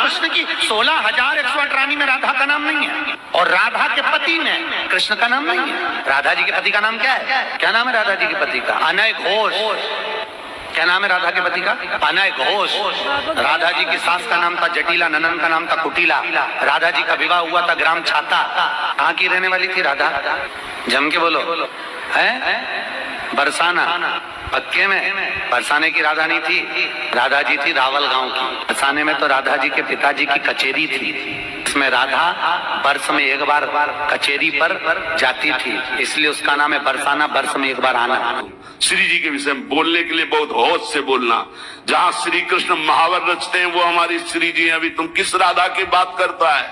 कृष्ण की 16,108 रानी में राधा का नाम नहीं है, और राधा के पति में कृष्ण का नाम नहीं है। राधा जी के पति का नाम क्या है? क्या नाम है राधा जी के पति का? अनय घोष। क्या नाम है राधा के पति का? अनय घोष। राधा जी की सास का नाम था जटिला, ननन का नाम था कुटिला। राधा जी का विवाह हुआ था ग्राम छाता। कहाँ की रहने वाली थी राधा? जम के बोलो। है बरसाना। पक्के में बरसाने की राधा नहीं थी, राधा जी थी रावल गांव की। बरसाने में तो राधा जी के पिताजी की कचेरी थी, इसमें राधा वर्ष में एक बार कचेरी पर जाती थी, इसलिए उसका नाम है बरसाना, वर्ष में एक बार आना। श्री जी के विषय में बोलने के लिए बहुत होश से बोलना। जहाँ श्री कृष्ण महावर रचते हैं वो हमारी श्री जी हैं। अभी तुम किस राधा की बात करता है?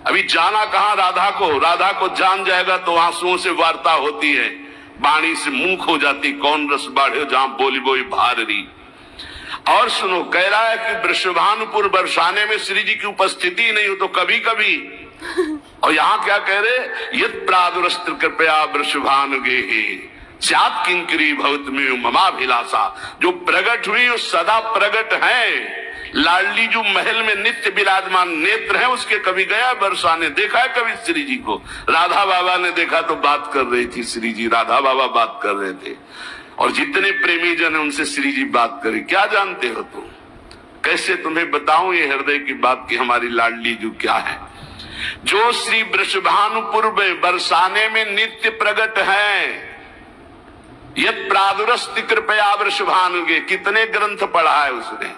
अभी जाना कहाँ राधा को? राधा को जान जाएगा तो आंसुओं से वार्ता होती है, वाणी से मुंह हो जाती, कौन रस बाढ़े जहां बोली बोई भारी। और सुनो, कह रहा है कि वृषभानुपुर बरसाने में श्री जी की उपस्थिति नहीं हो तो कभी कभी, और यहाँ क्या कह रहे? यद प्रादुरस्त्र कृपया वृषभानुगे स्यात् किंकरी भवतमेव ममाभिलाषा। जो प्रगट हुई वो सदा प्रगट है। लाडली जो महल में नित्य विराजमान नेत्र है उसके, कभी गया बरसाने? देखा है कभी श्री जी को? राधा बाबा ने देखा तो बात कर रही थी श्री जी, राधा बाबा बात कर रहे थे, और जितने प्रेमी जन है उनसे श्री जी बात करी। क्या जानते हो तुम? कैसे तुम्हें बताऊं ये हृदय की बात की हमारी लाडली जो क्या है, जो श्री वृषभानुपुर में बरसाने में नित्य प्रगट है। यद प्रादुरस्ति कृपया वृषभानुगे, कितने ग्रंथ पढ़ा है उसने।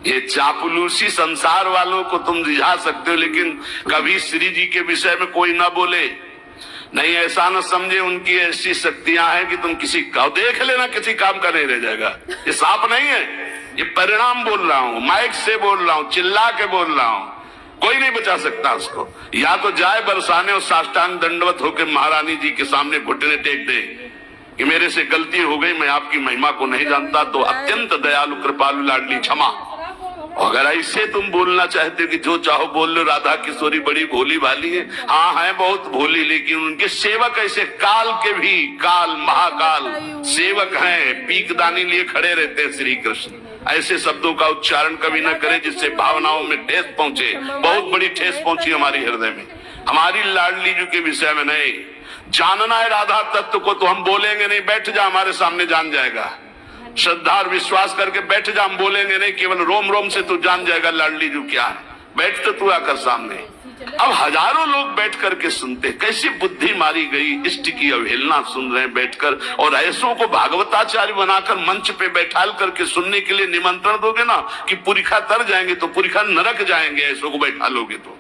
ये चापलूसी संसार वालों को तुम रिझा सकते हो, लेकिन कभी श्री जी के विषय में कोई ना बोले। नहीं, ऐसा न समझे उनकी ऐसी शक्तियां हैं कि तुम किसी का देख लेना किसी काम का नहीं रह जाएगा। ये सांप नहीं है, ये परिणाम बोल रहा हूं, माइक से बोल रहा हूं, चिल्ला के बोल रहा हूं। कोई नहीं बचा सकता उसको। या तो जाए बरसाने और साष्टांग दंडवत होकर महारानी जी के सामने घुटने टेक दे कि मेरे से गलती हो गई, मैं आपकी महिमा को नहीं जानता, तो अत्यंत दयालु कृपालु लाडली क्षमा। अगर ऐसे तुम बोलना चाहते हो कि जो चाहो बोल लो, राधा किशोरी बड़ी भोली भाली है, हाँ है बहुत भोली, लेकिन उनके सेवक ऐसे काल के भी काल महाकाल सेवक हैं, पीकदानी लिए खड़े रहते हैं श्री कृष्ण। ऐसे शब्दों का उच्चारण कभी न करे जिससे भावनाओं में ठेस पहुंचे। बहुत बड़ी ठेस पहुंची हमारी हृदय में। हमारी लाडली जी के विषय में नहीं जानना है राधा तत्व को तो हम बोलेंगे नहीं, बैठ जा हमारे सामने जान जाएगा। श्रद्धा और विश्वास करके बैठ जा, हम बोलेंगे नहीं, केवल रोम रोम से तू जान जाएगा लाडली जी क्या है। बैठ तो तू आकर सामने। अब हजारों लोग बैठ करके सुनते, कैसी बुद्धि मारी गई, इष्ट की अवहेलना सुन रहे हैं बैठकर, और ऐसों को भागवताचार्य बनाकर मंच पे बैठाल करके सुनने के लिए निमंत्रण दोगे ना कि पुरिखा तर जाएंगे तो पुरिखा नरक जाएंगे, ऐसों को बैठा लोगे तो।